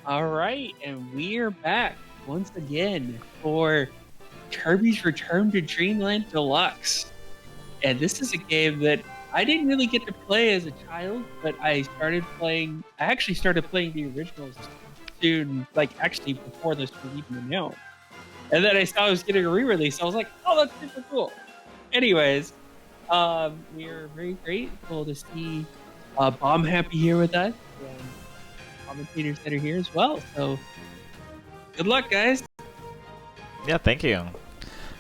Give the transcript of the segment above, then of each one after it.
All right, and we are back once again for Kirby's Return to Dreamland Deluxe. And this is a game that I didn't really get to play as a child, but I actually started playing the originals soon, like actually before this was even announced. And then I saw it was getting a re-release. I was like, oh, that's super cool. Anyways, we're very grateful to see BombHappy here with us and commentators that are here as well. So good luck, guys. Yeah, thank you.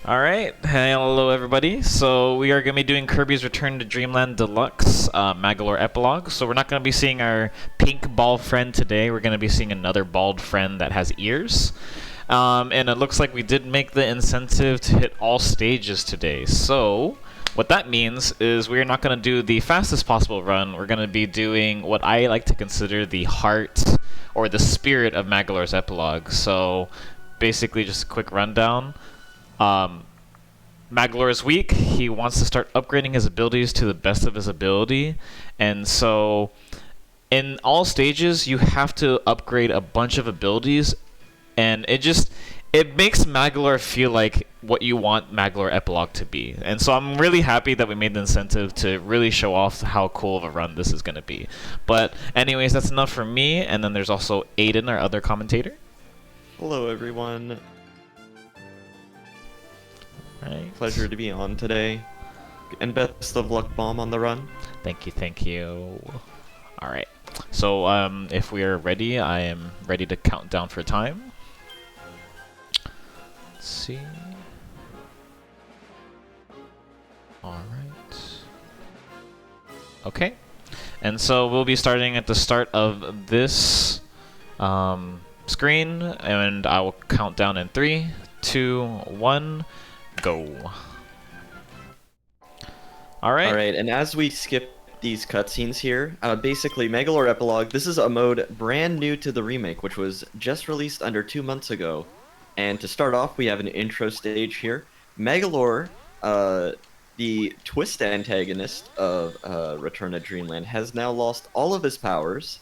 Alright, hello everybody. So we are going to be doing Kirby's Return to Dreamland Deluxe, Magolor Epilogue. So we're not going to be seeing our pink ball friend today. We're going to be seeing another bald friend that has ears. And it looks like we did make the incentive to hit all stages today. So what that means is we're not going to do the fastest possible run. We're going to be doing what I like to consider the heart or the spirit of Magolor's Epilogue. So basically just a quick rundown. Magolor is weak. He wants to start upgrading his abilities to the best of his ability. And so in all stages, you have to upgrade a bunch of abilities. And it makes Magolor feel like what you want Magolor Epilogue to be. And so I'm really happy that we made the incentive to really show off how cool of a run this is going to be. But anyways, that's enough for me. And then there's also Aiden, our other commentator. Hello, everyone. Right. Pleasure to be on today. And best of luck, Bomb, on the run. Thank you, thank you. Alright. So, if we are ready, I am ready to count down for time. Let's see. Alright. Okay. And so we'll be starting at the start of this screen, and I will count down in 3, 2, 1, go. Alright, and as we skip these cutscenes here, basically, Magolor Epilogue, this is a mode brand new to the remake, which was just released under 2 months ago. And to start off, we have an intro stage here. Magolor, the twist antagonist of Return to Dreamland, has now lost all of his powers.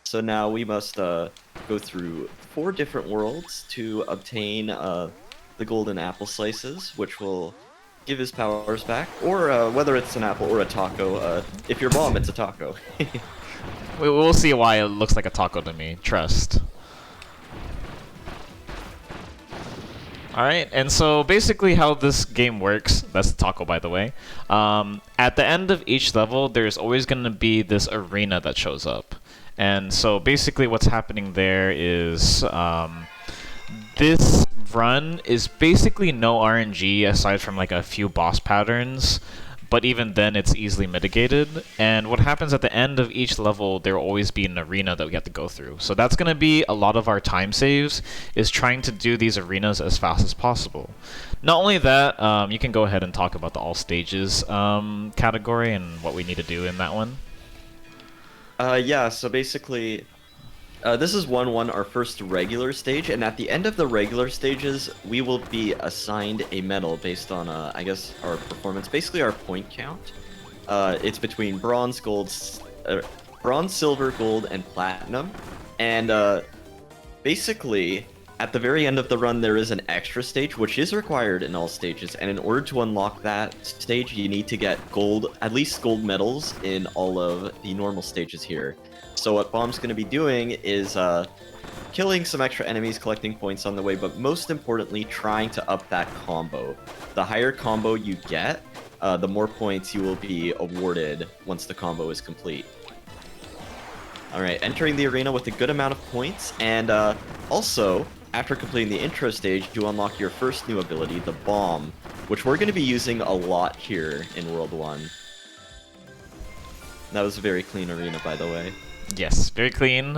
So now we must go through 4 different worlds to obtain the golden apple slices, which will give his powers back. Or whether it's an apple or a taco. If you're Bomb, it's a taco. we'll see why it looks like a taco to me. Trust. Alright, and so basically how this game works, that's the taco by the way, at the end of each level there's always going to be this arena that shows up. And so basically what's happening there is this run is basically no RNG aside from like a few boss patterns, but even then it's easily mitigated. And what happens at the end of each level, there will always be an arena that we have to go through. So that's going to be a lot of our time saves, is trying to do these arenas as fast as possible. Not only that, you can go ahead and talk about the all stages category and what we need to do in that one. Yeah, so basically, this is 1-1, our first regular stage, and at the end of the regular stages, we will be assigned a medal based on, I guess, our performance, basically our point count. It's between bronze, silver, gold, and platinum. And basically, at the very end of the run, there is an extra stage, which is required in all stages, and in order to unlock that stage, you need to get gold, at least gold medals in all of the normal stages here. So what Bomb's going to be doing is killing some extra enemies, collecting points on the way, but most importantly, trying to up that combo. The higher combo you get, the more points you will be awarded once the combo is complete. Alright, entering the arena with a good amount of points, and also, after completing the intro stage, you unlock your first new ability, the Bomb, which we're going to be using a lot here in World 1. That was a very clean arena, by the way. Yes, very clean.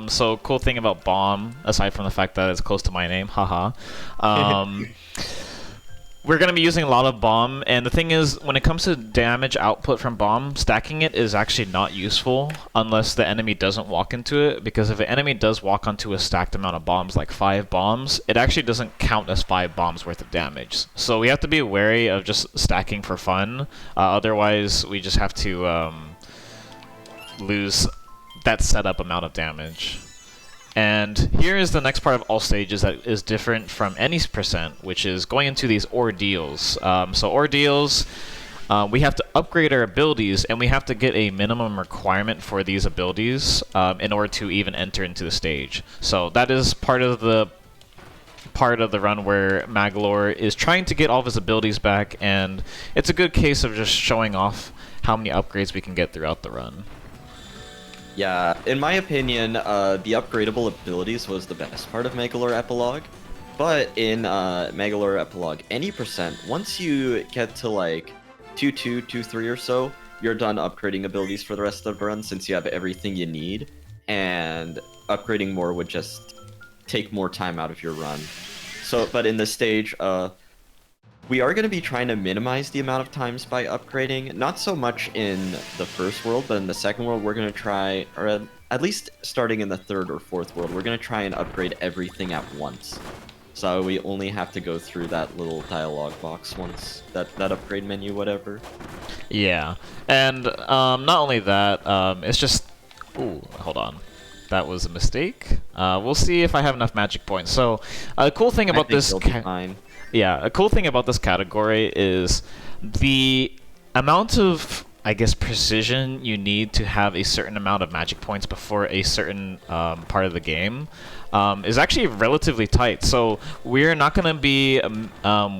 So cool thing about Bomb, aside from the fact that it's close to my name, haha. We're going to be using a lot of Bomb, and the thing is, when it comes to damage output from Bomb, stacking it is actually not useful unless the enemy doesn't walk into it, because if an enemy does walk onto a stacked amount of bombs, like 5 bombs, it actually doesn't count as 5 bombs worth of damage. So we have to be wary of just stacking for fun, otherwise we just have to lose that setup amount of damage. And here is the next part of all stages that is different from any percent, which is going into these ordeals. So ordeals, we have to upgrade our abilities, and we have to get a minimum requirement for these abilities in order to even enter into the stage. So that is part of the run where Magolor is trying to get all of his abilities back, and it's a good case of just showing off how many upgrades we can get throughout the run. Yeah, in my opinion, the upgradable abilities was the best part of Magolor Epilogue. But in Magolor Epilogue, any percent, once you get to like 2-2, 2-3 or so, you're done upgrading abilities for the rest of the run since you have everything you need. And upgrading more would just take more time out of your run. So, but in this stage, we are going to be trying to minimize the amount of times by upgrading. Not so much in the first world, but in the second world, we're going to try, or at least starting in the third or fourth world, we're going to try and upgrade everything at once. So we only have to go through that little dialogue box once, that upgrade menu, whatever. Yeah, and not only that, it's just... Ooh, hold on. That was a mistake. We'll see if I have enough magic points. So, the cool thing about this... Yeah, a cool thing about this category is the amount of, I guess, precision you need to have a certain amount of magic points before a certain part of the game is actually relatively tight. So we're not going to be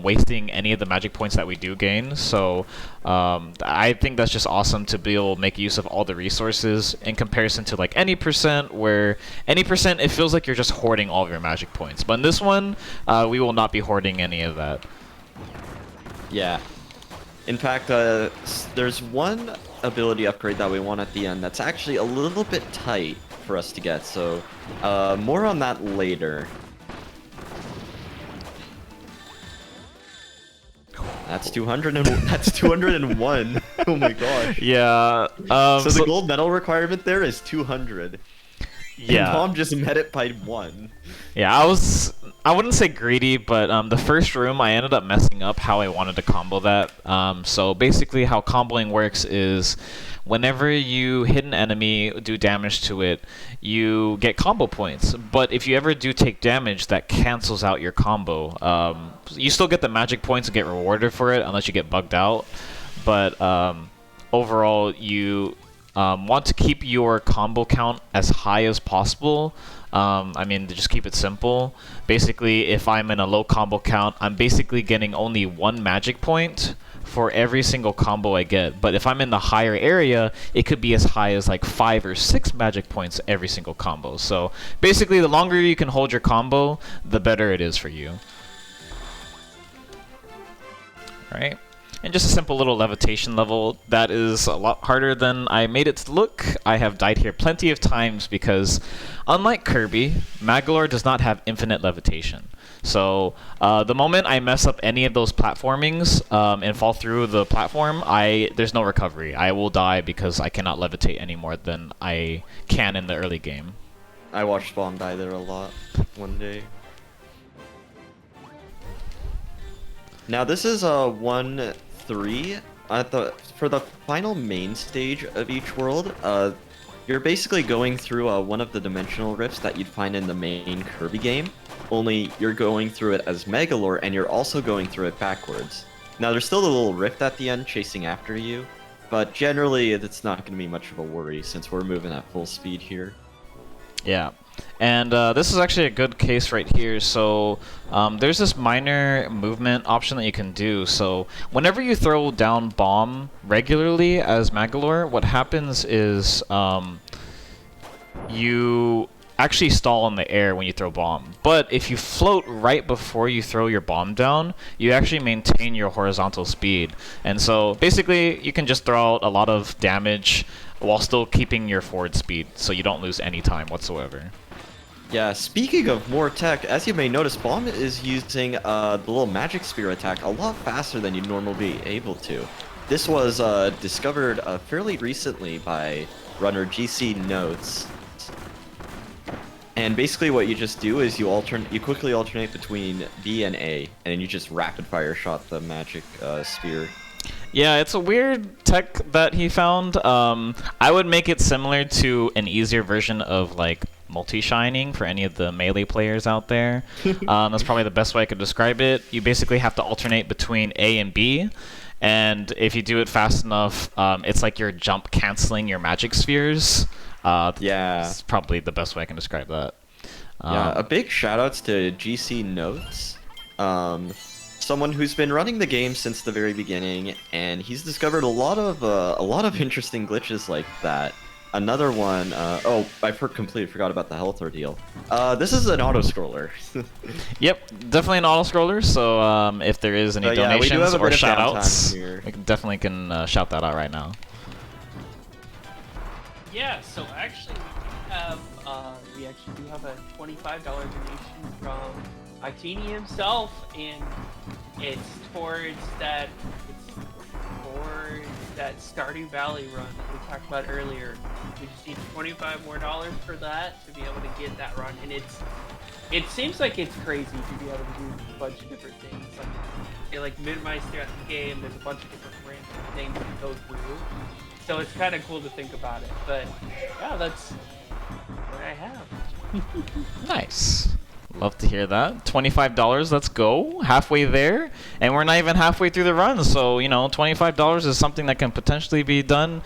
wasting any of the magic points that we do gain. So I think that's just awesome to be able to make use of all the resources in comparison to like any percent, where any percent it feels like you're just hoarding all of your magic points. But in this one, we will not be hoarding any of that. Yeah. In fact, there's one ability upgrade that we want at the end that's actually a little bit tight for us to get, so more on that later. That's 200 and that's 201. Oh my gosh. Yeah. So the gold medal requirement there is 200. Yeah. And Tom just met it by 1. Yeah, I wouldn't say greedy, but the first room I ended up messing up how I wanted to combo that. So basically how comboing works is whenever you hit an enemy, do damage to it, you get combo points. But if you ever do take damage, that cancels out your combo. You still get the magic points and get rewarded for it unless you get bugged out. But overall, you want to keep your combo count as high as possible. I mean, to just keep it simple. Basically, if I'm in a low combo count, I'm basically getting only 1 magic point for every single combo I get. But if I'm in the higher area, it could be as high as like 5 or 6 magic points every single combo. So basically, the longer you can hold your combo, the better it is for you. Right? And just a simple little levitation level that is a lot harder than I made it to look. I have died here plenty of times because, unlike Kirby, Magolor does not have infinite levitation. So the moment I mess up any of those platformings and fall through the platform, there's no recovery. I will die because I cannot levitate any more than I can in the early game. I watched Bomb die there a lot one day. Now this is 1-3. For the final main stage of each world, you're basically going through one of the dimensional rifts that you'd find in the main Kirby game, only you're going through it as Magolor, and you're also going through it backwards. Now there's still a little rift at the end chasing after you, but generally it's not going to be much of a worry since we're moving at full speed here. Yeah. And this is actually a good case right here. So there's this minor movement option that you can do. So whenever you throw down bomb regularly as Magolor, what happens is you actually stall in the air when you throw bomb. But if you float right before you throw your bomb down, you actually maintain your horizontal speed. And so basically you can just throw out a lot of damage while still keeping your forward speed, so you don't lose any time whatsoever. Yeah, speaking of more tech, as you may notice, Bomb is using the little magic spear attack a lot faster than you'd normally be able to. This was discovered fairly recently by runner GC Notes. And basically what you just do is you quickly alternate between B and A, and then you just rapid fire shot the magic spear. Yeah, it's a weird tech that he found. I would make it similar to an easier version of like multi-shining for any of the melee players out there. That's probably the best way I could describe it. You basically have to alternate between A and B, and if you do it fast enough, it's like you're jump canceling your magic spheres. That's probably the best way I can describe that. Yeah, a big shoutouts to GC Notes, someone who's been running the game since the very beginning, and he's discovered a lot of interesting glitches like that. Another one, oh, I completely forgot about the health ordeal. This is an auto-scroller. Yep, definitely an auto-scroller, so if there is any donations or shout-outs, we definitely can shout that out right now. Yeah, so actually we actually do have a $25 donation from Itini himself, and it's towards that Stardew Valley run that we talked about earlier. We just need $25 more for that to be able to get that run, and it seems like it's crazy to be able to do a bunch of different things. Like minimize throughout the game. There's a bunch of different random things to go through. So it's kind of cool to think about it, but yeah, that's what I have. Nice. Love to hear that. $25, let's go. Halfway there, and we're not even halfway through the run, so, you know, $25 is something that can potentially be done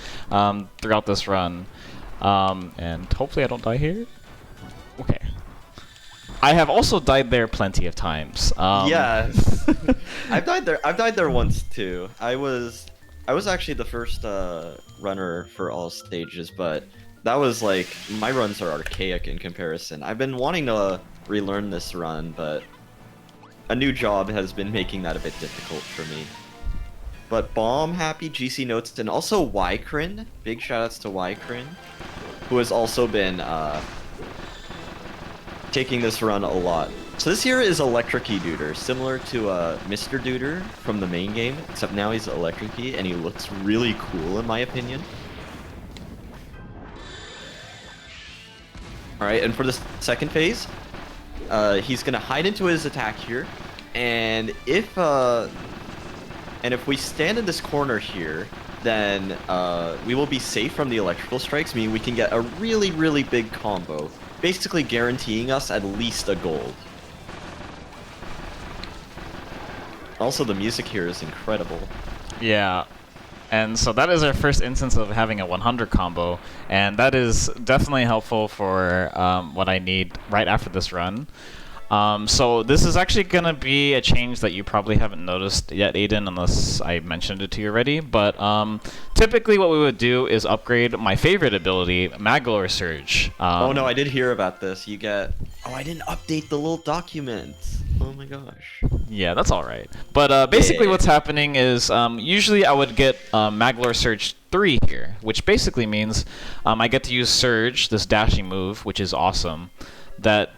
throughout this run. And hopefully I don't die here. Okay. I have also died there plenty of times. Yes. I've died there once too. I was actually the first runner for all stages, but that was like, my runs are archaic in comparison. I've been wanting to relearn this run, but a new job has been making that a bit difficult for me. But BombHappy, GC Notes, and also Ykrin, big shoutouts to Ykrin, who has also been taking this run a lot. So this here is Electric-y Duder, similar to Mr. Duder from the main game, except now he's Electric-y, and he looks really cool in my opinion. Alright, and for the second phase, he's gonna hide into his attack here, and if we stand in this corner here, then we will be safe from the electrical strikes, meaning we can get a really, really big combo, basically guaranteeing us at least a gold. Also, the music here is incredible. Yeah. And so that is our first instance of having a 100 combo, and that is definitely helpful for what I need right after this run. So this is actually going to be a change that you probably haven't noticed yet, Aiden, unless I mentioned it to you already. But typically what we would do is upgrade my favorite ability, Magolor Surge. Oh no, I did hear about this. You get... Oh, I didn't update the little document. Oh my gosh. Yeah, that's alright. But basically what's happening is usually I would get Magolor Surge 3 here, which basically means I get to use Surge, this dashing move, which is awesome, that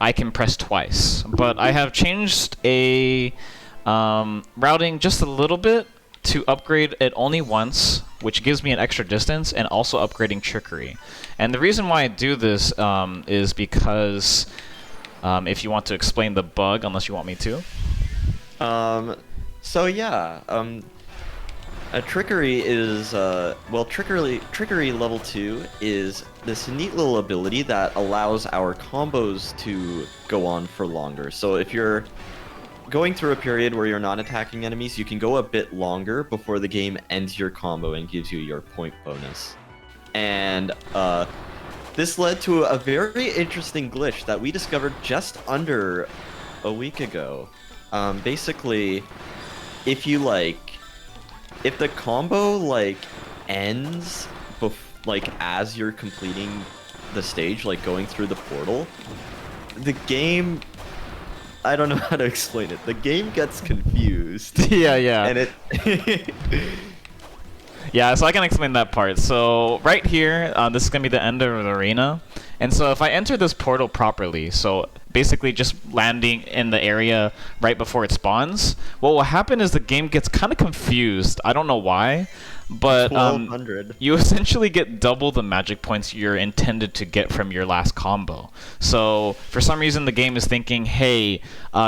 I can press twice. But I have changed a routing just a little bit to upgrade it only once, which gives me an extra distance, and also upgrading Trickery. And the reason why I do this is because... if you want to explain the bug, unless you want me to. So yeah, Trickery is, well, Trickery level 2 is this neat little ability that allows our combos to go on for longer. So if you're going through a period where you're not attacking enemies, you can go a bit longer before the game ends your combo and gives you your point bonus. And, this led to a very interesting glitch that we discovered just under a week ago. Basically, if the combo ends as you're completing the stage, like going through the portal, the game, I don't know how to explain it. The game gets confused. Yeah. And it Yeah, so I can explain that part. So right here, this is going to be the end of the arena. And so if I enter this portal properly, so basically just landing in the area right before it spawns, what will happen is the game gets kind of confused. I don't know why, but 1200. You essentially get double the magic points you're intended to get from your last combo. So for some reason the game is thinking, hey,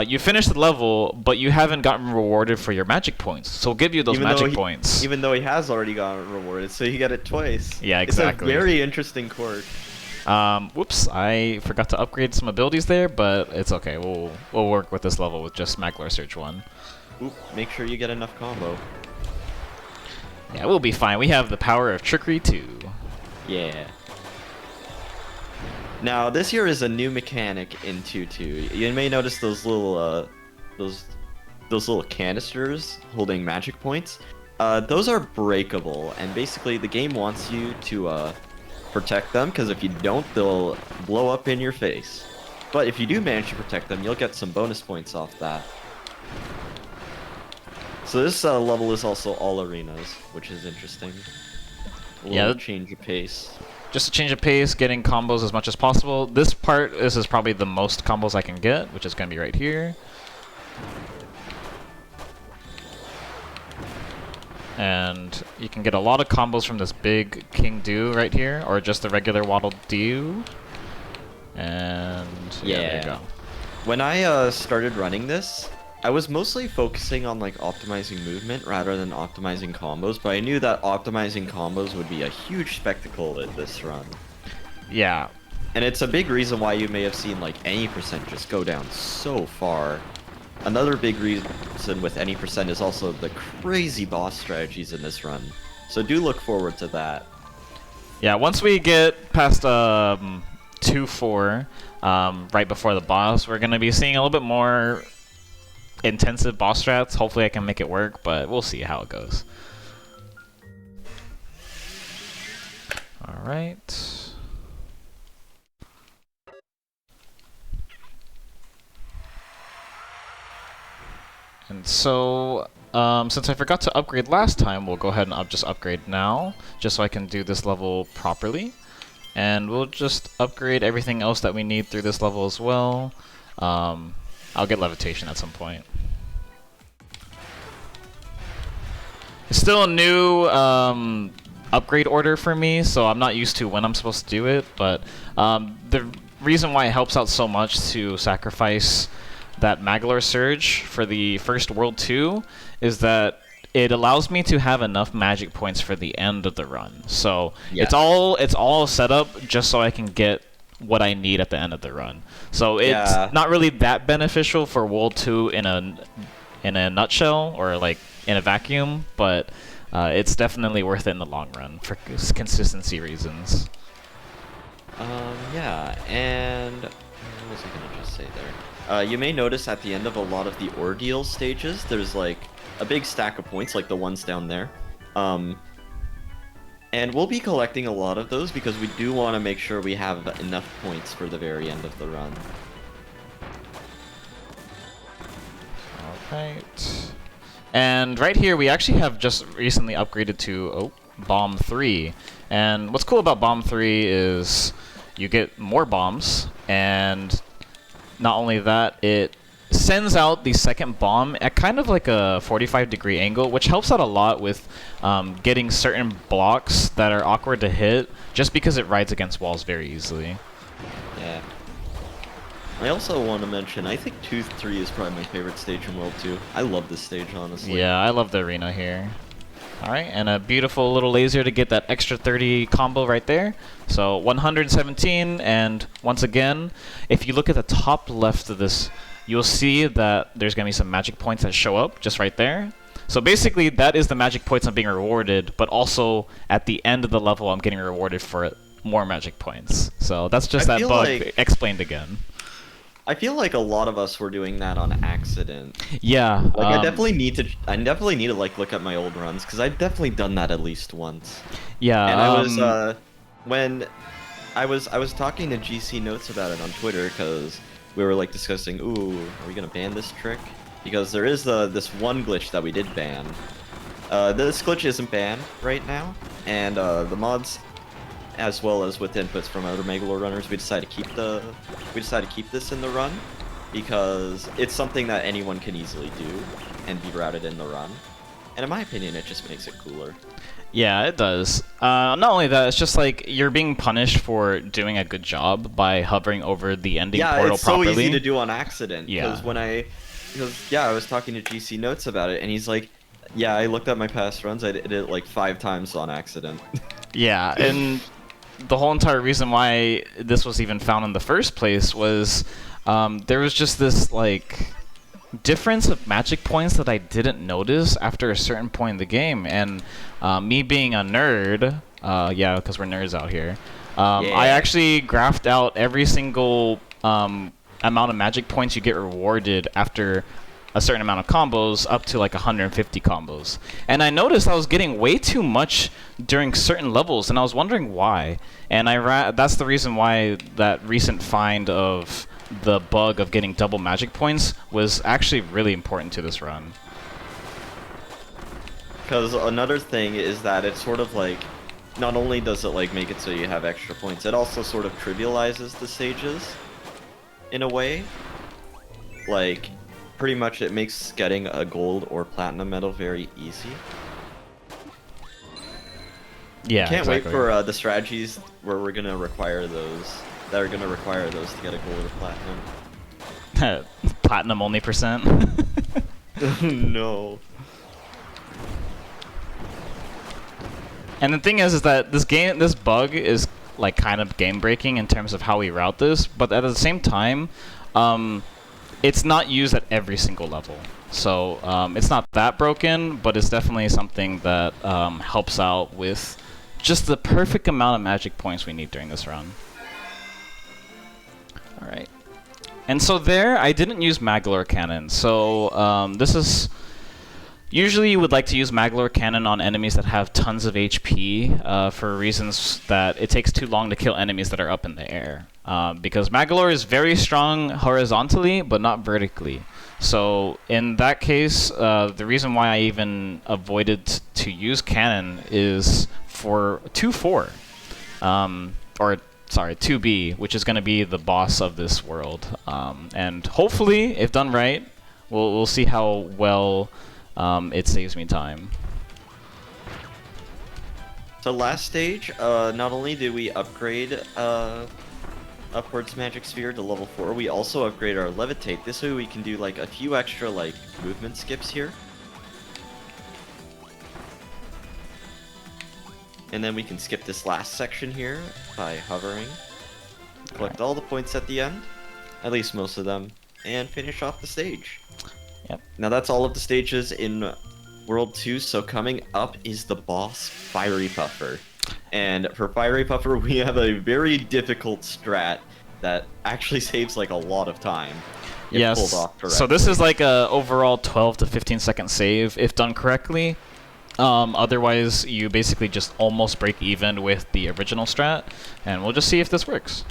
you finished the level, but you haven't gotten rewarded for your magic points, so we'll give you those magic points. Even though he has already gotten rewarded, so you get it twice. Yeah, exactly. It's a very interesting quirk. Whoops, I forgot to upgrade some abilities there, but it's okay. We'll work with this level with just Magolor Surge 1. Oop, make sure you get enough combo. Yeah, we'll be fine. We have the power of Trickery too. Yeah. Now, this here is a new mechanic in 2-2. You may notice those little, those little canisters holding magic points. Those are breakable, and basically the game wants you to, protect them, because if you don't, they'll blow up in your face. But if you do manage to protect them, you'll get some bonus points off that. So this level is also all arenas, which is interesting. A little change of pace. Just a change of pace, getting combos as much as possible. This is probably the most combos I can get, which is going to be right here. And you can get a lot of combos from this big King Do right here, or just the regular Waddle Do. And yeah, there you go. When I started running this, I was mostly focusing on like optimizing movement rather than optimizing combos, but I knew that optimizing combos would be a huge spectacle at this run. Yeah. And it's a big reason why you may have seen like any percent just go down so far. Another big reason with any percent is also the crazy boss strategies in this run. So do look forward to that. Yeah, once we get past 2-4, right before the boss, we're going to be seeing a little bit more intensive boss strats. Hopefully I can make it work, but we'll see how it goes. Alright. And so, since I forgot to upgrade last time, we'll go ahead and just upgrade now, just so I can do this level properly. And we'll just upgrade everything else that we need through this level as well. I'll get levitation at some point. It's still a new upgrade order for me, so I'm not used to when I'm supposed to do it, but the reason why it helps out so much to sacrifice that Magolor Surge for the first World 2 is that it allows me to have enough magic points for the end of the run. So it's all set up just so I can get what I need at the end of the run. So it's not really that beneficial for World 2 in a nutshell, or like in a vacuum, but it's definitely worth it in the long run for consistency reasons. Yeah, and what was I gonna just say there? You may notice at the end of a lot of the ordeal stages, there's like a big stack of points, like the ones down there. And we'll be collecting a lot of those because we do want to make sure we have enough points for the very end of the run. Alright. And right here, we actually have just recently upgraded to Bomb 3. And what's cool about Bomb 3 is you get more bombs, and not only that, it sends out the second bomb at kind of like a 45-degree angle, which helps out a lot with getting certain blocks that are awkward to hit, just because it rides against walls very easily. Yeah. I also want to mention, I think 2-3 is probably my favorite stage in World 2. I love this stage, honestly. Yeah, I love the arena here. Alright, and a beautiful little laser to get that extra 30 combo right there. So 117, and once again, if you look at the top left of this, you'll see that there's going to be some magic points that show up just right there. So basically, that is the magic points I'm being rewarded, but also at the end of the level, I'm getting rewarded for more magic points. So that's just that bug explained again. I feel like a lot of us were doing that on accident. Yeah. Like I definitely need to like look at my old runs, because I've definitely done that at least once. Yeah. And I was when I was talking to GC Notes about it on Twitter, because we were like discussing, ooh, are we gonna ban this trick? Because there is this one glitch that we did ban. This glitch isn't banned right now, and the mods, as well as with inputs from other Magolor runners, we decided to keep this in the run because it's something that anyone can easily do and be routed in the run. And in my opinion, it just makes it cooler. Yeah, it does. Not only that, it's just like you're being punished for doing a good job by hovering over the ending portal properly. Yeah, it's so easy to do on accident. Yeah. Because I was talking to GC Notes about it, and he's like, yeah, I looked at my past runs, I did it like 5 times on accident. Yeah, and the whole entire reason why this was even found in the first place was there was just this like difference of magic points that I didn't notice after a certain point in the game, and me being a nerd, yeah, because we're nerds out here, I actually graphed out every single amount of magic points you get rewarded after a certain amount of combos, up to like 150 combos. And I noticed I was getting way too much during certain levels, and I was wondering why. And that's the reason why that recent find of the bug of getting double magic points was actually really important to this run. Because another thing is that it's sort of like, not only does it like make it so you have extra points, it also sort of trivializes the stages in a way. Like, pretty much it makes getting a gold or platinum medal very easy. Yeah, Can't wait for the strategies where we're gonna require those. That are gonna require those to get a gold or platinum. Platinum only percent. No. And the thing is that this bug is like kind of game breaking in terms of how we route this, but at the same time, it's not used at every single level. So it's not that broken, but it's definitely something that helps out with just the perfect amount of magic points we need during this run. Alright. And so there, I didn't use Magolor Cannon. So this is... Usually you would like to use Magolor Cannon on enemies that have tons of HP for reasons that it takes too long to kill enemies that are up in the air. Because Magolor is very strong horizontally, but not vertically. So in that case, the reason why I even avoided to use Cannon is for 2-4. Sorry, 2B, which is going to be the boss of this world. And hopefully, if done right, we'll see how well it saves me time. So last stage, not only did we upgrade Upwards Magic Sphere to level 4, we also upgrade our Levitate. This way we can do like a few extra like movement skips here. And then we can skip this last section here by hovering. Collect all the points at the end, at least most of them, and finish off the stage. Yep. Now that's all of the stages in World 2, so coming up is the boss, Fiery Puffer. And for Fiery Puffer, we have a very difficult strat that actually saves like a lot of time. Yes, pulled off correctly. So this is like a overall 12 to 15 second save if done correctly. Otherwise, you basically just almost break even with the original strat, and we'll just see if this works.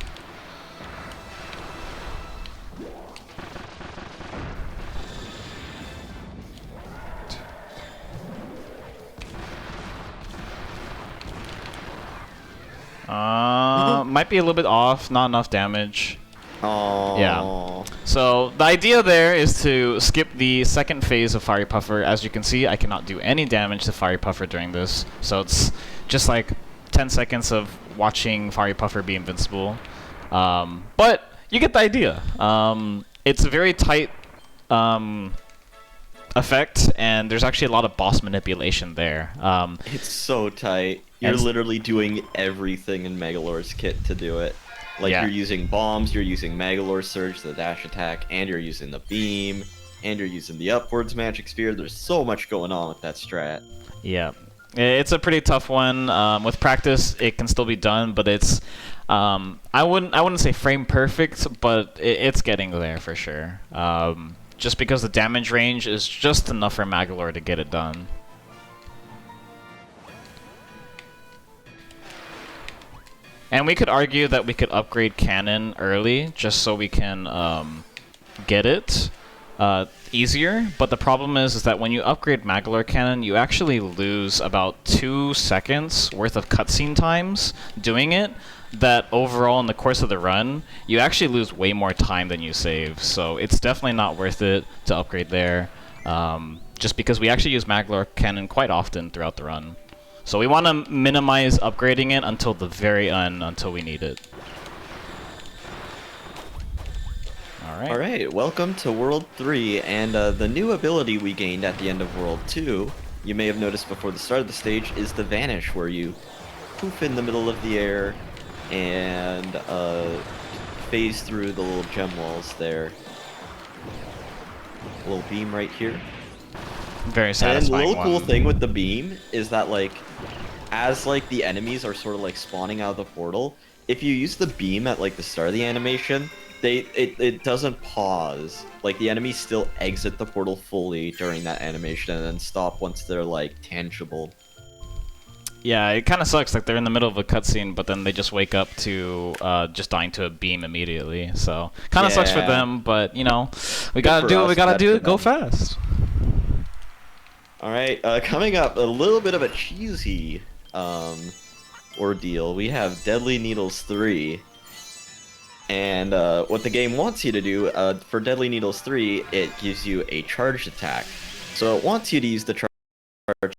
Might be a little bit off, not enough damage. Oh. Yeah. So the idea there is to skip the second phase of Fiery Puffer. As you can see, I cannot do any damage to Fiery Puffer during this. So it's just like 10 seconds of watching Fiery Puffer be invincible. But you get the idea. It's a very tight effect, and there's actually a lot of boss manipulation there. It's so tight. You're literally doing everything in Magolor's kit to do it. Like, you're using bombs, you're using Magolor Surge, the dash attack, and you're using the beam, and you're using the Upwards Magic Sphere. There's so much going on with that strat. Yeah. It's a pretty tough one. With practice, it can still be done, but it's... I wouldn't say frame perfect, but it's getting there for sure. Just because the damage range is just enough for Magolor to get it done. And we could argue that we could upgrade Cannon early, just so we can get it easier. But the problem is that when you upgrade Magolor Cannon, you actually lose about 2 seconds worth of cutscene times doing it. That overall, in the course of the run, you actually lose way more time than you save. So it's definitely not worth it to upgrade there, just because we actually use Magolor Cannon quite often throughout the run. So we want to minimize upgrading it until the very end, until we need it. Alright, welcome to World 3, and the new ability we gained at the end of World 2, you may have noticed before the start of the stage, is the Vanish, where you poof in the middle of the air, and phase through the little gem walls there. A little beam right here. Very And then the satisfying little cool one. thing with the beam is that like, as like the enemies are sort of like spawning out of the portal, if you use the beam at like the start of the animation, it doesn't pause. Like the enemies still exit the portal fully during that animation and then stop once they're like tangible. Yeah, it kind of sucks. Like they're in the middle of a cutscene, but then they just wake up to just dying to a beam immediately. So kind of sucks for Yeah. them, but you know, we Good gotta for do what us, we gotta bad do. for Go them. fast. All right, coming up, a little bit of a cheesy ordeal. We have Deadly Needles 3. And what the game wants you to do, for Deadly Needles 3, it gives you a charged attack. So it wants you to use the charged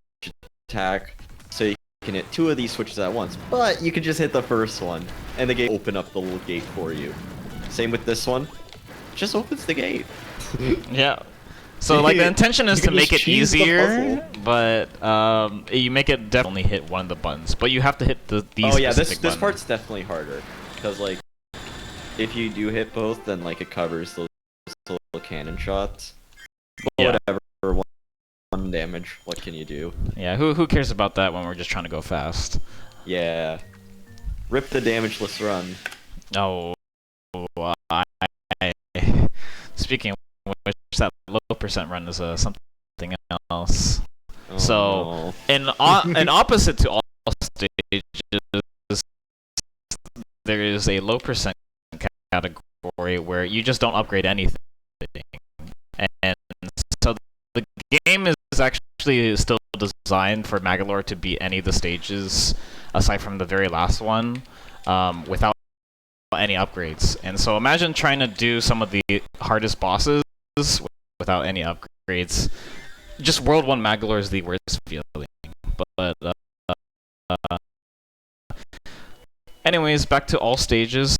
attack so you can hit 2 of these switches at once. But you can just hit the first one, and the game will open up the little gate for you. Same with this one. Just opens the gate. Yeah. So like the intention is You to can make just it cheese the easier, puzzle. but you make it definitely hit one of the buttons. But you have to hit these Oh yeah, specific this buttons. part's definitely harder. Because like, if you do hit both, then like it covers those little cannon shots. But Yeah. whatever, one damage, what can you do? Yeah. Who cares about that when we're just trying to go fast? Yeah. Rip the damageless run. Oh, I, speaking of which, that low percent run is something else. Oh, So, no. in opposite to all stages, there is a low percent category where you just don't upgrade anything, and so the game is actually still designed for Magolor to beat any of the stages aside from the very last one, without any upgrades. And so imagine trying to do some of the hardest bosses without any upgrades. Just World 1 Magolor is the worst feeling. But anyways, back to all stages.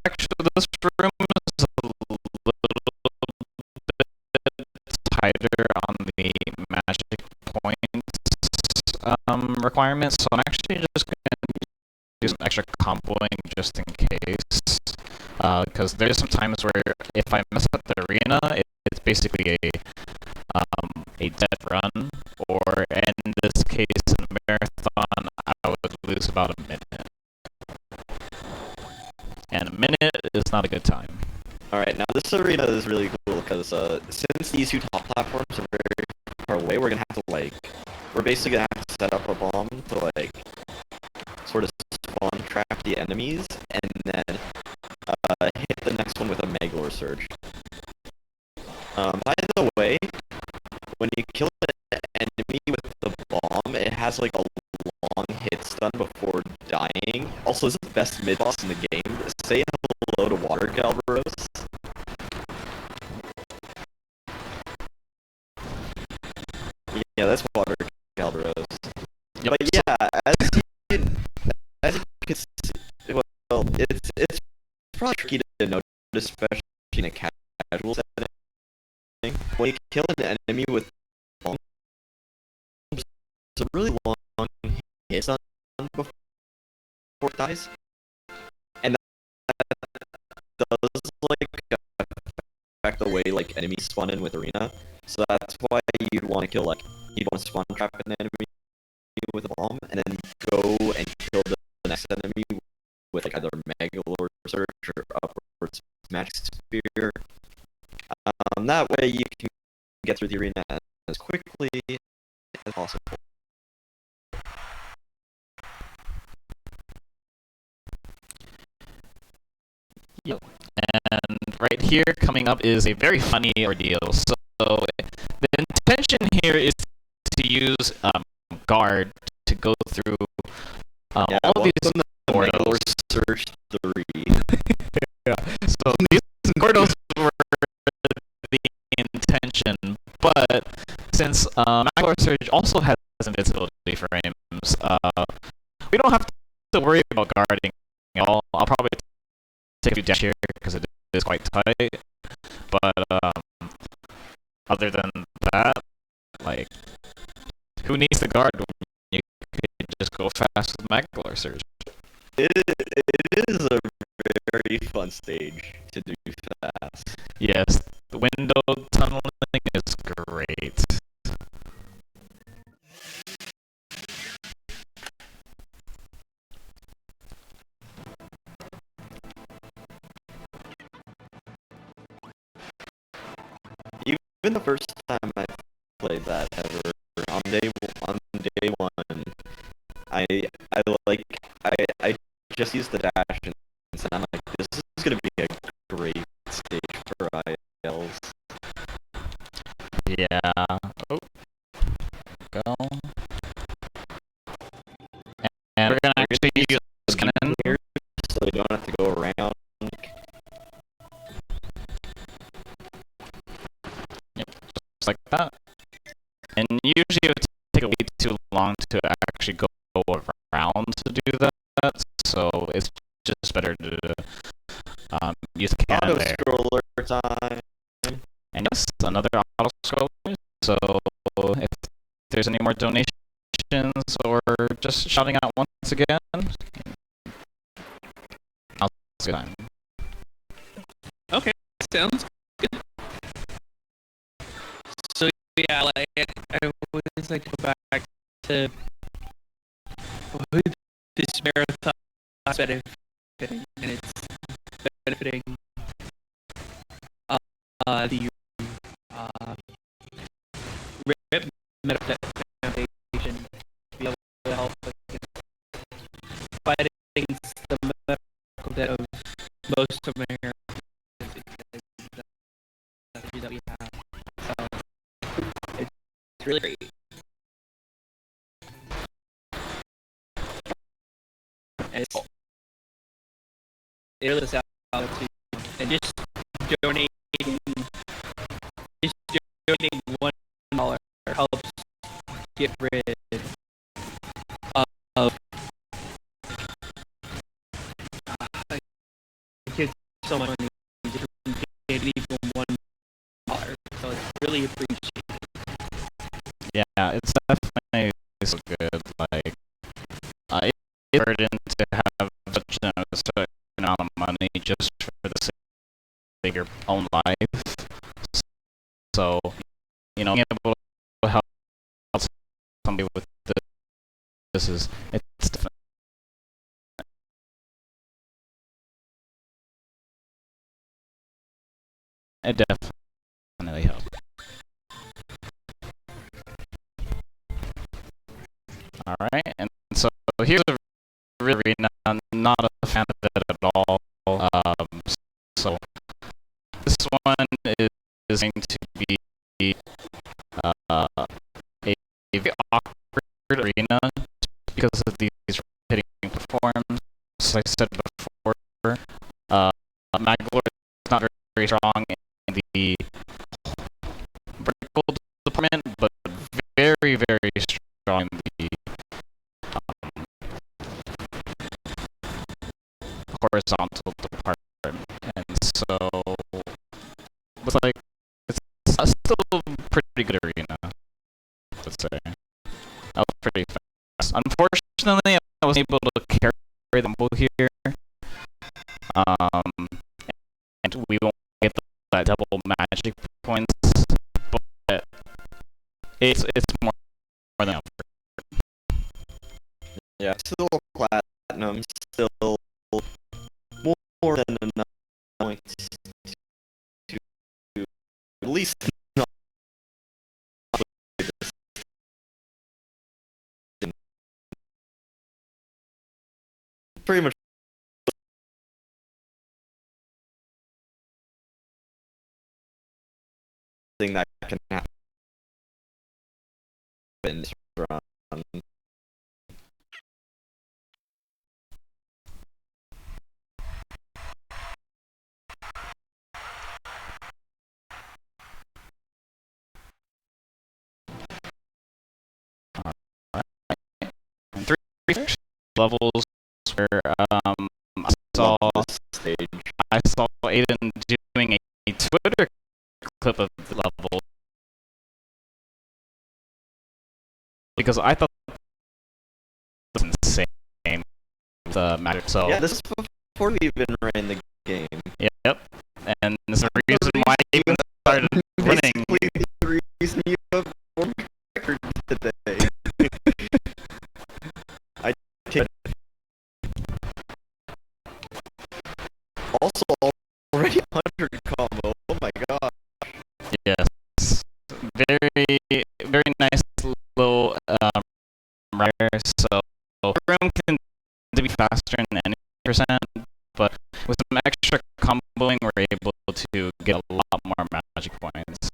Actually, this room is a little bit tighter on the magic points requirements, so I'm actually just going to do some extra comboing just in case. Because there's some times where if I mess up the arena, it's basically a dead run, or in this case, in a marathon, I would lose about a minute. And a minute is not a good time. Alright, now this arena is really cool because since these 2 top platforms are very far away, we're gonna have to like, we're basically gonna have to set up a bomb to like, sort of spawn trap the enemies, and then hit the next one with a Magolor Surge. By the way, when you kill an enemy with the bomb, it has like a long hit stun before dying. Also, this is the best mid boss in the game. Say hello to Water Galvaros. Yeah, that's Water Galvaros. Yep. But yeah, as you can see, well, it's probably tricky to notice, especially in a casual setting. When you kill an enemy with bombs, it's a really long hit stun before it dies, and that does like affect the way like enemies spawn in with arena. So that's why you'd want to kill like you'd want to spawn trap an enemy with a bomb, and then go and kill the next enemy with like either Magolor Surge or upwards magic spear. That way you can get through the arena as quickly as possible. Yep. And right here, coming up is a very funny ordeal. So the intention here is to use guard to go through all of these Magolor Gordos. Surge 3. Yeah. So these Gordos were the intention, but since Magolor Surge also has invincibility frames, we don't have to worry about guarding at all. I'll probably take a dash here because it is quite tight, but other than that, like, who needs the guard when you could just go fast with Magolor Surge? It is a very fun stage to do fast. Yes, the window tunneling is great. Even the first time I played that ever on day one, I I like I just used the dash and I'm like, this is gonna be a great stage for ILs. Yeah. Oh, go. And we're gonna actually use this cannon here, so you don't have to go around. just like that. And usually it would take way too long to actually go around to do that, so it's just better to use the cannon there. Auto-scroller time. And yes, another auto scroller. So if there's any more donations or just shouting out once again, I'll see time. Okay, sounds good. So yeah, like I always like to go back to who this marathon is benefiting, and it's benefiting the RIPDebt23 to be able to help fight against the medical debt of most Americans that we have. So it's really great. And it really is out to and just donating $1 helps get rid of kids so much money just get even $1. So it's really appreciated. Yeah, it's definitely so good. Like, it's a burden to have such a certain amount of money just for the sake of your own life. So, you know, being able to help somebody with this is it's definitely. It definitely helps. Alright, and so here's a really not a fan of it at all. So this one is going to be a very awkward arena because of these hitting platforms. As I said before, Magolor is not very strong in the vertical department, but very, very strong in the horizontal department. And so it's like it's still a pretty good arena, let's say. That was pretty fast. Unfortunately, I wasn't able to carry the bumble here. And we won't get that double magic points, but it's more than effort. Yeah, still platinum, still more than enough points to at least not pretty much thing that can happen in this run. And three levels where I saw Aiden doing a Twitter clip of the level because I thought it was insane. matter. So Yeah, this is before we even ran the game. Yep. And this is the reason why I even started winning. Basically, the reason you have a record today. I take. Also, already 100 combo. Oh my god. Yes. Very, very nice little rider. So room can be faster than any percent, but with some extra comboing, we're able to get a lot more magic points.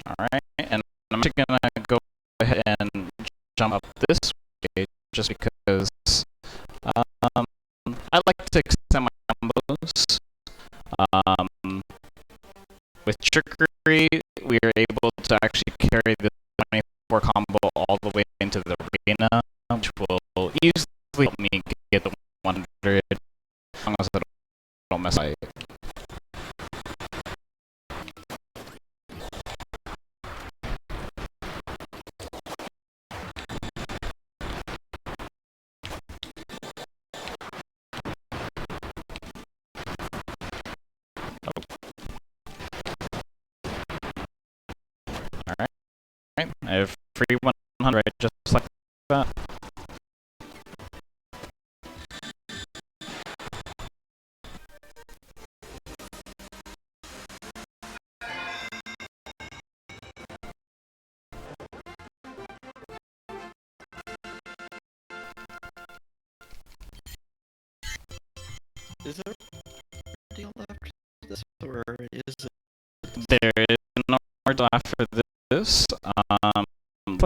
Alright, and I'm actually gonna go ahead and jump up this way just because I like to extend my combos. With Trickery, we are able to actually carry the 24 combo all the way into the arena, which will easily help me get the 100 as long as I don't mess up. Alright, I have free 100 just like that. Is there a deal after this, or is it? There is no more till after this.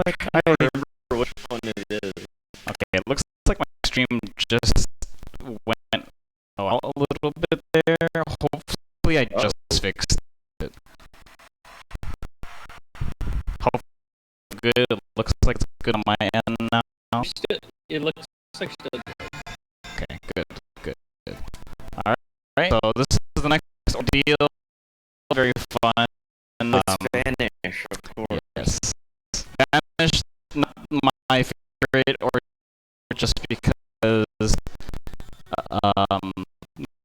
Like I don't remember which one it is. Okay, it looks like my stream just went out a little bit there. Hopefully I just fixed it. Hopefully good. It looks like it's good on my end now. It looks like still. Okay, good. Alright, so this is the next ordeal. Very fun. Spanish, of course. Yes. Spanish, not my favorite, or just because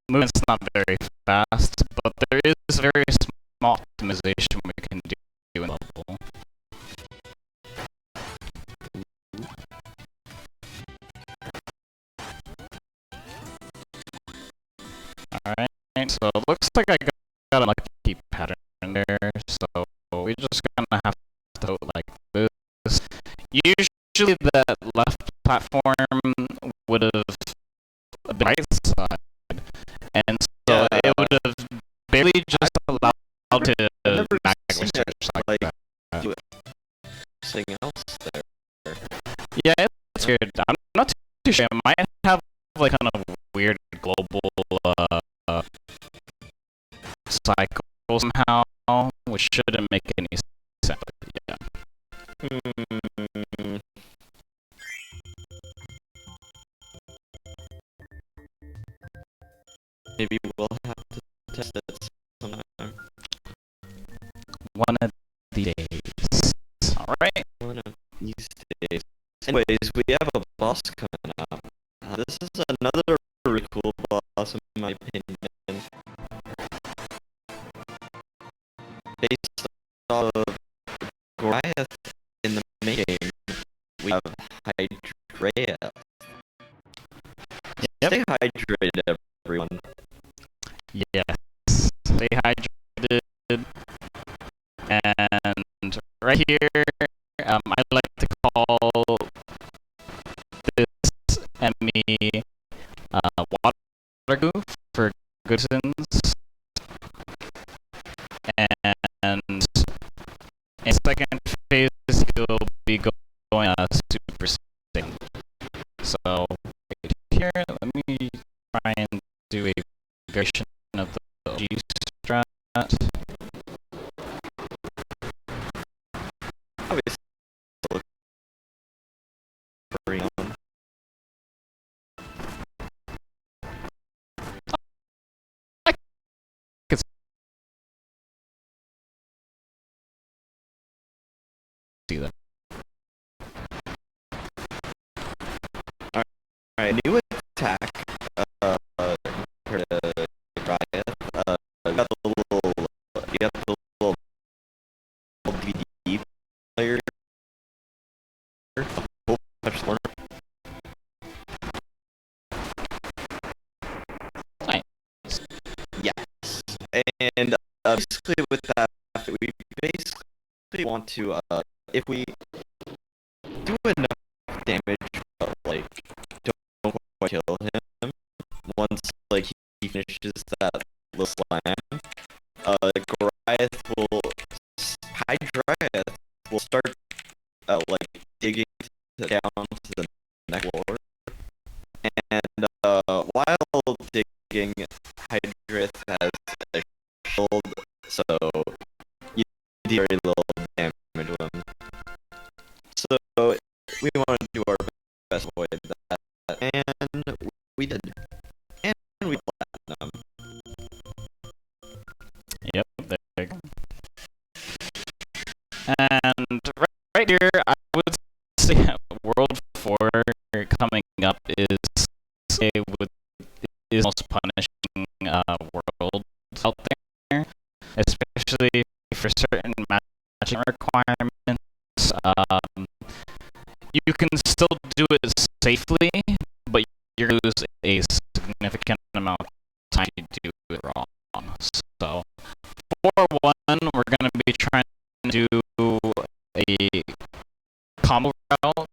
movement's not very fast, but there is a very small optimization we can do in level. Alright, so it looks like I got a lucky pattern there, so we just gonna have to vote like this. Usually that left platform would have been right side, and so it would have barely just allowed to Magolor like that. Something else there. Yeah, it's weird. I'm not too sure. It might have like kind of weird global cycle somehow, which shouldn't make any sense. But yeah. Maybe we'll have to test it sometime. One of the days. Alright. One of these days. Anyways, we have a boss coming up. This is another really cool boss in my opinion. Based off of Goliath in the main game, we have Hydrea. Yep. Stay hydrated, everyone. Yes. Stay hydrated. And right here, I like to call this enemy water goof for good reasons. And in second phase, he'll be going super saiyan. So right here, let me try and do a version of the G strat. Obviously, look pretty on. Alright, new attack. Compared to Riot. You got the little DVD player. Much more. Nice. Yes. And basically with that, we basically want to, if we do enough damage, but like don't quite kill him, once like he finishes that little slam, Goliath will, Hydriath will start like digging down to the Magolor, and while digging, Hydriath has a shield, so you do very little damage with him. So we want to do our best to avoid that, and we did, and we platinum. Yep, there you go. And right here, I would say World 4 coming up is the most punishing world out there, especially for certain matching requirements. You can still do it safely, but you're going to lose a significant amount of time to do it wrong. So, for one, we're going to be trying to do a combo route,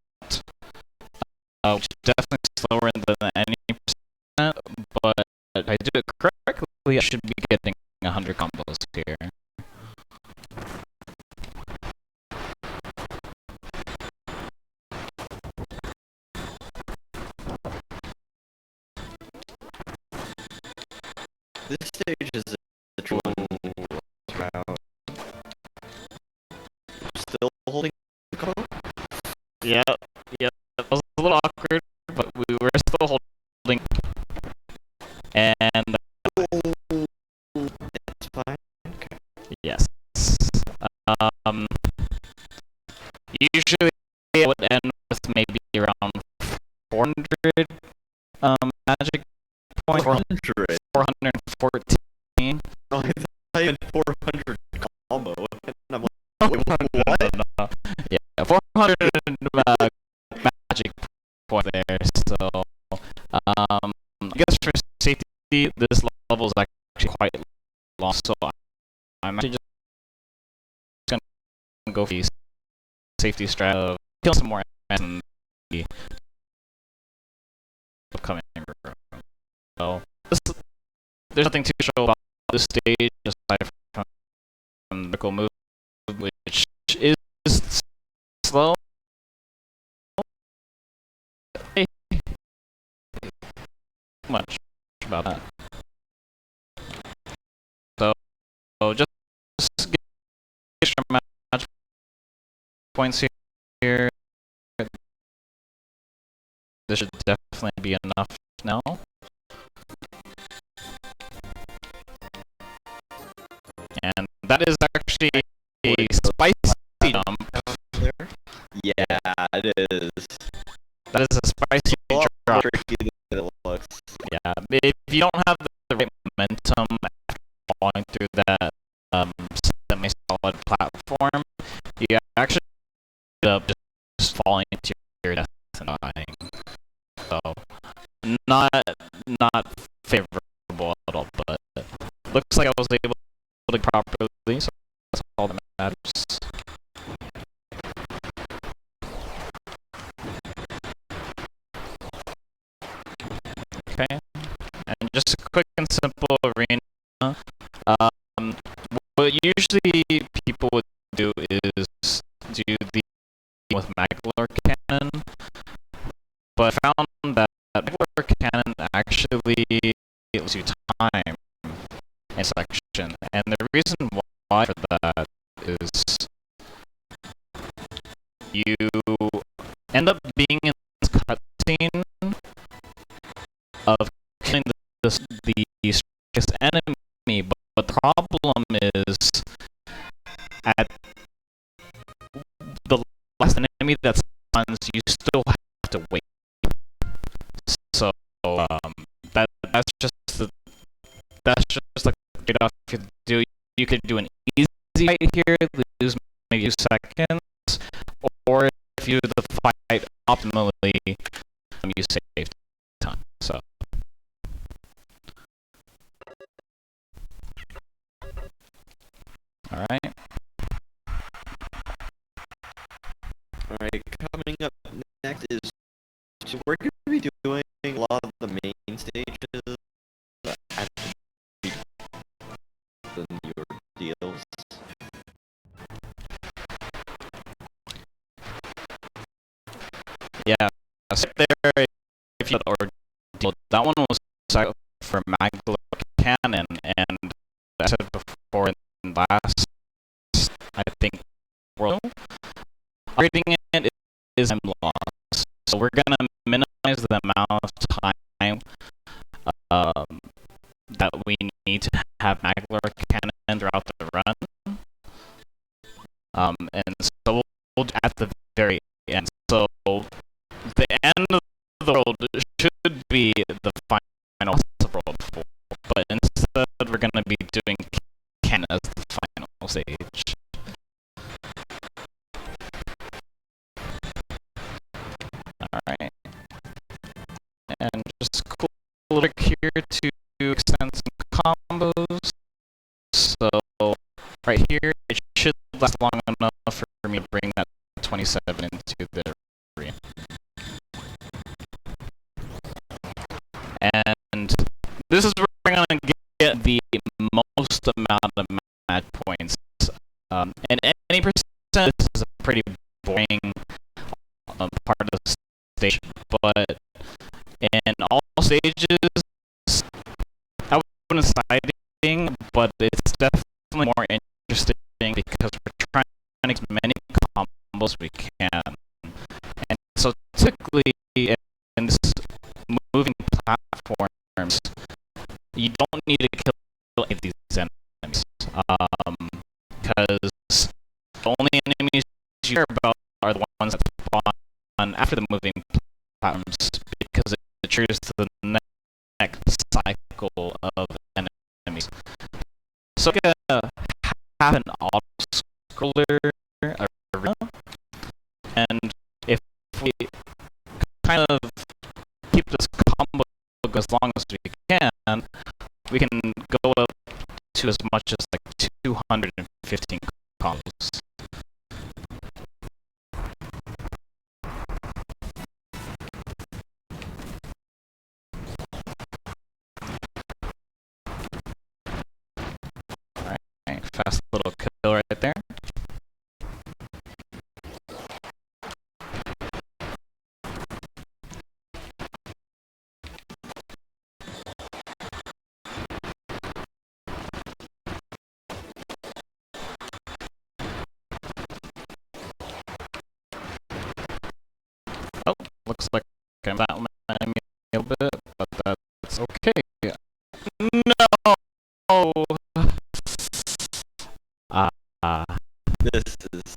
which is definitely slower than any percent, but if I do it correctly, I should be getting 100 combos here. This stage is a true route. Still holding go? Yeah, it was a little awkward, but we were still holding. And it's fine. Okay. yes. Usually I would end with maybe around 400 magic points. 400. 414. Oh, I thought you had 400 combo. And I'm like, what? Yeah, 400 magic point there. So, I guess for safety, this level is actually quite long. So I'm actually just gonna go for the safety strat of kill some more and the upcoming room. So there's nothing to show about this stage aside from the vertical move, which is slow. Hey, much about that. So just get extra match points here. This should definitely be enough now. And that is actually a spicy jump. yeah, it is. That is a spicy drop. Tricky than it looks. Yeah, if you don't have the right momentum after falling through that semi-solid platform, you actually end up just falling to your death and dying. So, not favorable at all, but looks like I was able to do properly, so that's all that matters. Okay, and just a quick and simple arena. What usually people would do is do the with Magolor cannon, but I found that Magolor cannon actually gives you time in selection, and the reason why for that is you end up being in this cutscene of killing the strongest enemy, but the problem is at the last enemy that spawns, you still have to wait. just like a trade-off. You could do an easy fight here, lose maybe 2 seconds, or if you do the fight optimally, you save time. So. All right. All right. Coming up next is, so we're going to be doing a lot of the main stages at the newer deals. Yeah, so there, if you had ordeal, that one was set for Magolor Cannon, and as I said before in last, I think, world, upgrading it is time loss. So we're gonna minimize the amount of time that we need to have Magolor Cannon throughout the run. And so we'll do at the very end. So the end of the world should be the final boss of World 4, but instead we're going to be doing Ken as the final stage. Alright. And just cool trick here to extend some combos. So right here, it should last long enough for me to bring that 27 into the arena. And this is where we're going to get the most amount of match points. And any percent, this is a pretty boring part of the stage, but in all stages, I wouldn't say exciting, but it's definitely more interesting because we're trying to make as many combos as we can. And so typically in this moving platforms, you don't need to kill any of these enemies. Because the only enemies you care about are the ones that spawn after the moving platforms, because it triggers to the next cycle of enemies. So we have an auto-scroller arena, and if we kind of keep this combo as long as we can go up to as much as like 215 combos. Alright, fast little kill right there. Oh, looks like I'm that enemy a little bit, but that's okay. No! This is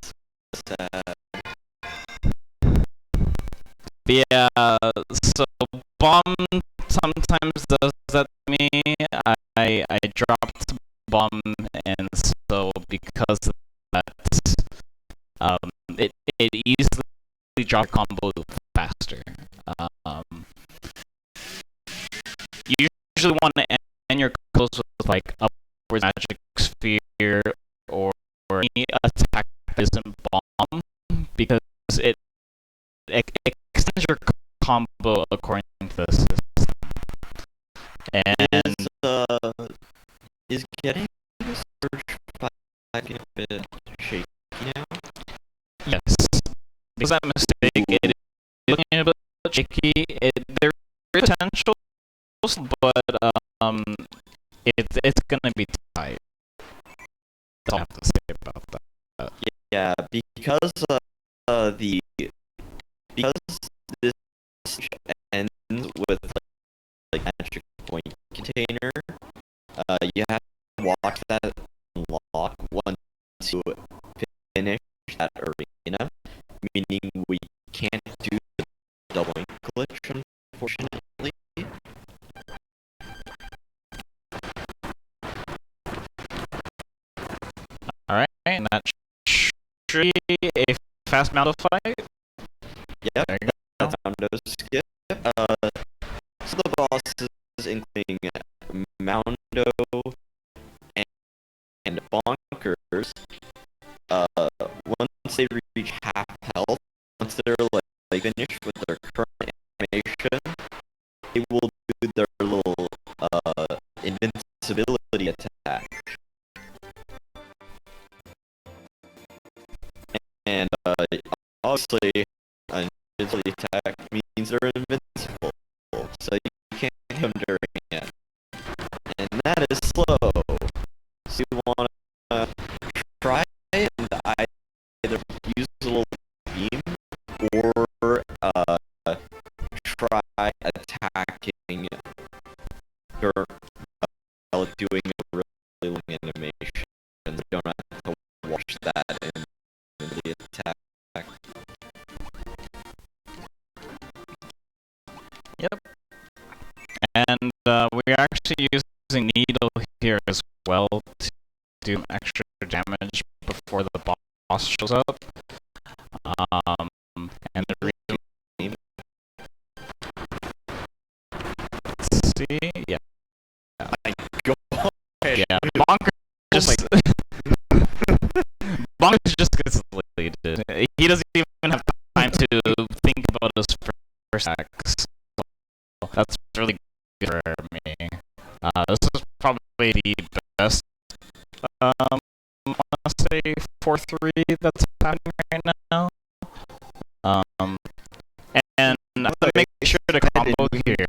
sad. Yeah, so Bomb sometimes does that to me. I dropped Bomb, and so because of that, it easily dropped combo faster. You usually want to end your combos with like upwards magic sphere or any attack that isn't Bomb, because it extends your combo according to the system. And Is getting the Surge 5 a bit shaky now? yes, because that mistake, it is a bit shaky. There is potential, but it's gonna be tight. That's all I have to say about that. Yeah, because because this ends with like magic point container, you have to watch that unlock once you finish that arena, meaning we can't do the doubling glitch, unfortunately. and that should be a fast Moundo fight. Yep, There you go. that's Moundo skip. So the bosses, including Moundo and Bonkers, once they reach half health, once they're like finished with their current animation, they will do their little invincibility attack. And obviously, an invincibility attack means they're invincible, so you can't hit them during it. And that is slow. So you want to try it and either use a little beam or try attacking your while doing a really long animation. You don't have to watch that in the attack. Yep. And we're actually using Needle here as well to do extra damage before the boss shows up. And the reason... Let's see... Yeah. My God. Yeah, Bonkers just... Bonkers just gets deleted. He doesn't even have time to think about his first acts. So that's really good for me. This is probably the best, I want to say 4-3 that's happening right now. And I have to make sure to combo here.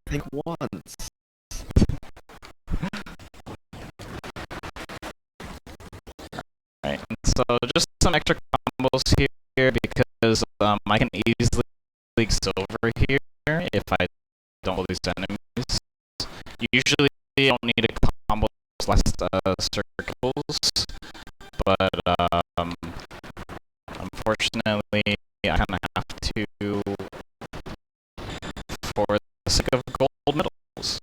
Think once. Right, and so just some extra combos here because I can easily leaks over here if I don't hold these enemies. Usually I don't need a combo less circles, but unfortunately I kind of have to for the sake of gold medals.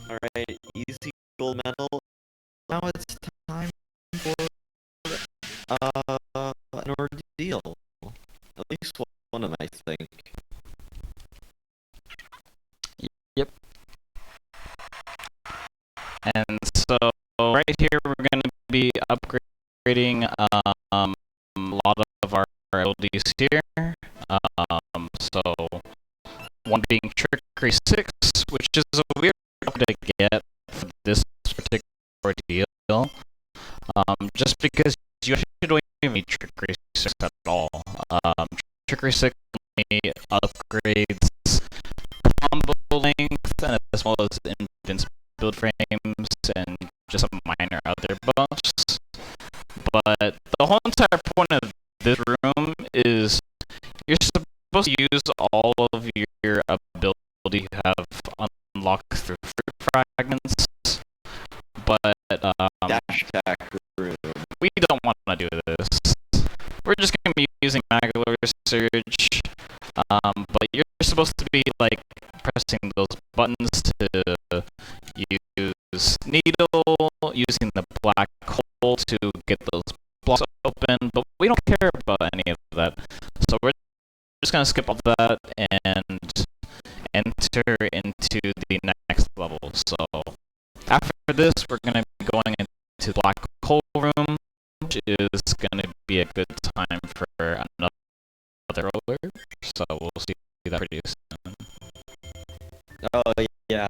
Alright, easy gold medal. Now it's time for an ordeal. At least one of them, I think. Yep. And so right here we're going to be upgrading a lot of our abilities here. So one being Trickery 6, which is a weird to get for this particular ordeal. Just because you actually don't even need Trickery 6 at all. Trickery 6 only upgrades combo length and as well as invincibility frames and just some minor other buffs. But the whole entire point of this room is you're supposed to use all of your ability you have unlocked through fruit fragments, but Dash attack room. we don't want to do this. We're just going to be using Magolor Surge, but you're supposed to be like pressing those buttons to use Needle, using the black hole to get those blocks open, but we don't care about any of that. So we're just going to skip all that and enter into the next level. So after this, we're going to be going into the black hole room, which is going to be a good time for another alert. So we'll see that pretty soon. Oh yeah.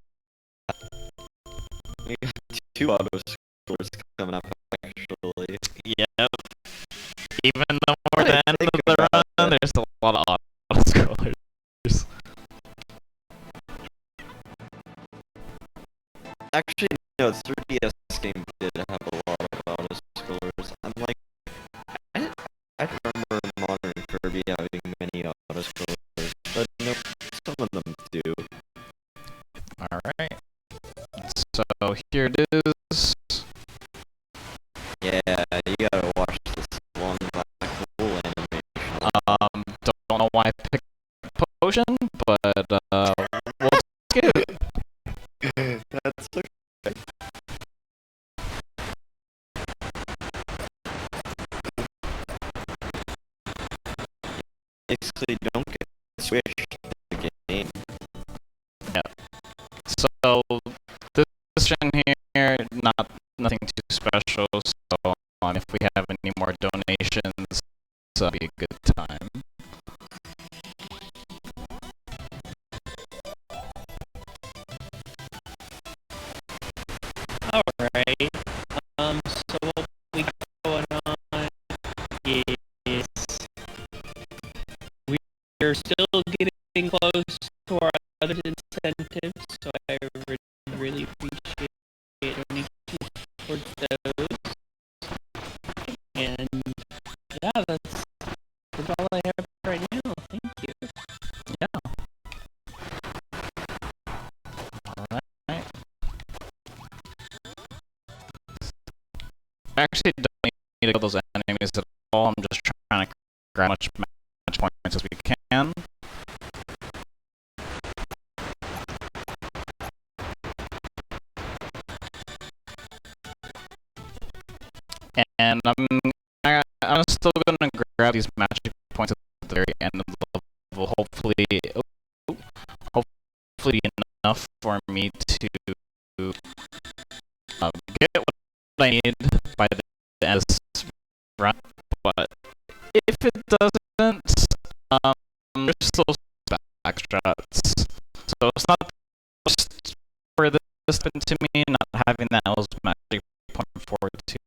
We got 2 auto scores coming up actually. Yep. Even though we're at the end of the run, there's a lot of auto scrollers. Actually, no, the 3DS game did have a lot of auto scrollers. I'm like, I don't remember Modern Kirby having many auto scrollers, but don't know why I picked potion, but we'll get it. That's okay. Basically, don't get switched the game. Yeah. So this gen here, nothing too special. So if we have any more donations, that'll be a good time. All right. So what we got going on is we're still getting close to our other incentives, so I really appreciate donations towards those. And yeah, that's all I have right now. Thank you. Yeah. Alright. I actually don't need to kill those enemies at all. I'm just trying to grab as much points as we can. And I'm still gonna grab these magic points at the very end of the level. Hopefully enough for me to get what I need by the end of this run. But if it doesn't, there's still backstrats. So it's not just for this happened to me, not having that was magic point forward to.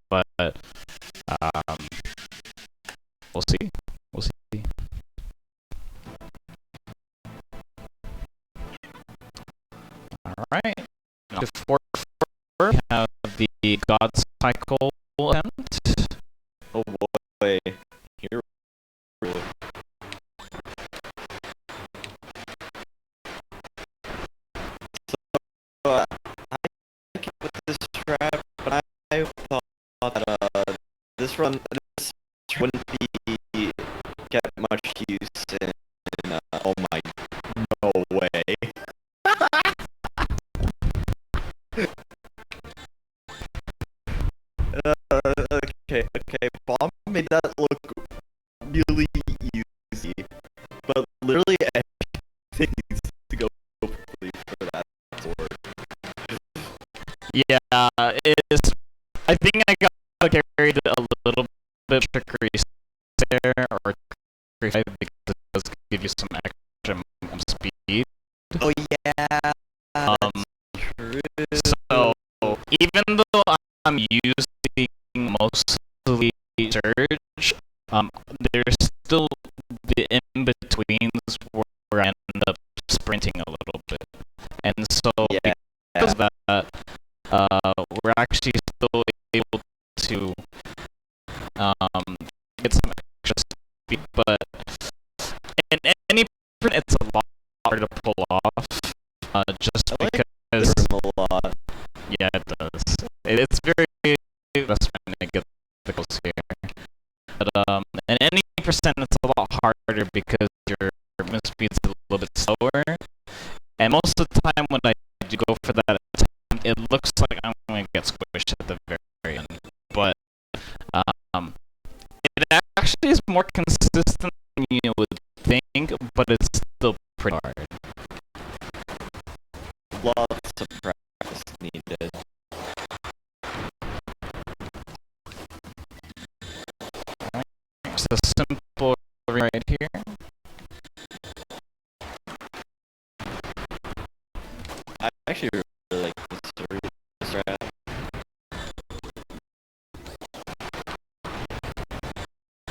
But we'll see. We'll see. All right. Before we have the God Cycle attempt. Oh boy, here. So I came with this trap, but I thought that this run wouldn't be get much use in. Oh my, no way. Okay, Bomb made that look really easy, but literally everything needs to go perfectly for that sword. Yeah, it's. I think I got carried a little bit trickery there, or trickery because it does give you some extra speed. Oh yeah, that's true. So even though I'm using mostly surge, there's still the in-betweens where I end up sprinting a little bit. And so because of that, we're actually still able to get some extra speed, but in any sprint it's a lot harder to pull off, just because... a lot. Yeah, it does. It's very best friend to get the goals here. But in any percent it's a lot harder because your movement speed's a little bit slower. And most of the time when I do go for that attempt, it looks like I'm going to get squished at the very end. But it actually is more consistent than you would think, but it's still pretty hard. Lots of practice needed. It's a simple right here. I actually really like this strat.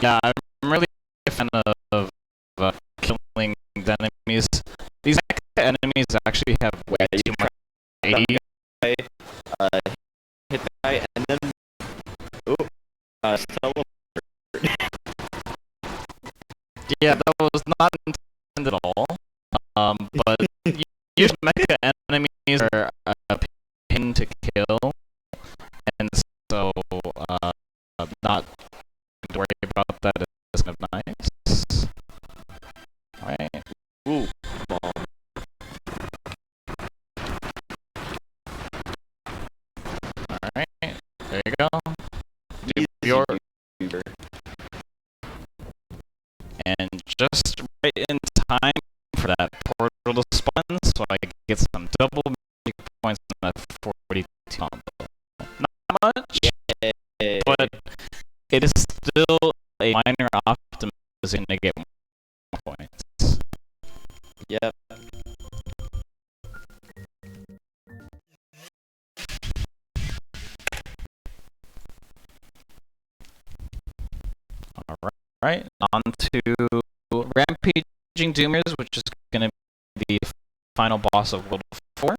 Yeah, I'm really a fan of killing the enemies. These enemies actually have way too much AD. Hit the guy and then teleport. Yeah, that was not intended at all. But usually mecha enemies are a pain to kill, and so not to worry about that is kind of nice. and just right in time for that portal to spawn, so I get some double magic points in that 42 combo. Not much, but it is still a minor optimism to get more points. Yep. Alright, on to Rampaging Doomers, which is going to be the final boss of World 4.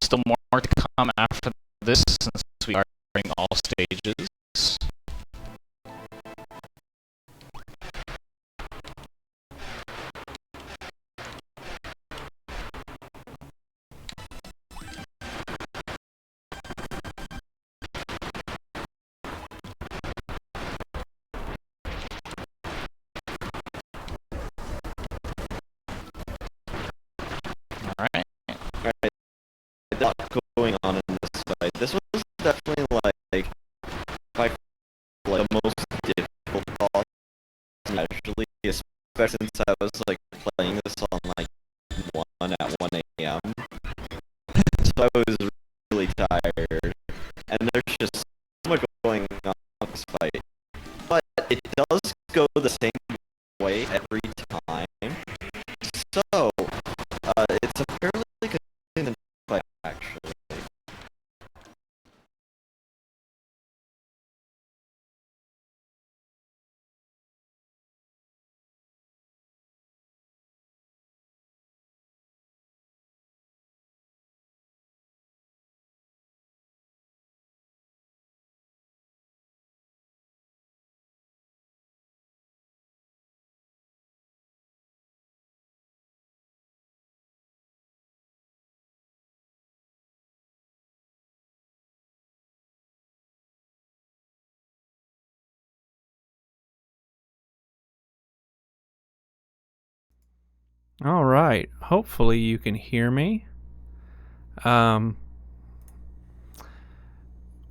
Still more to come after this, since we are covering all stages. Alright. A lot going on in this fight. This was definitely like by like the most difficult boss actually, especially since I was like playing this on like 1 at 1 a.m. So I was really tired, and there's just so much going on in this fight. But it does go the same way every time. So it's a fairly good fight actually. All right. Hopefully you can hear me.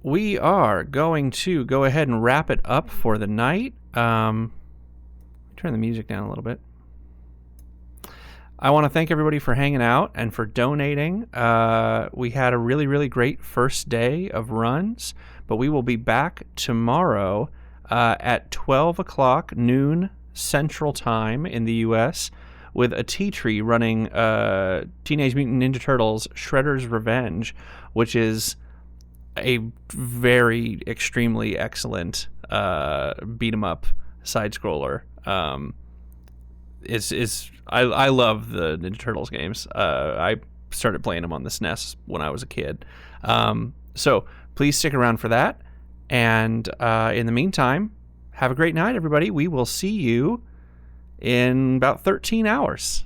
We are going to go ahead and wrap it up for the night. Turn the music down a little bit. I want to thank everybody for hanging out and for donating. We had a really, really great first day of runs, but we will be back tomorrow at 12 o'clock noon Central Time in the U.S. with a T-Tree running Teenage Mutant Ninja Turtles Shredder's Revenge, which is a very extremely excellent beat-em-up side-scroller. I love the Ninja Turtles games. I started playing them on the SNES when I was a kid. So please stick around for that. And in the meantime, have a great night, everybody. We will see you in about 13 hours.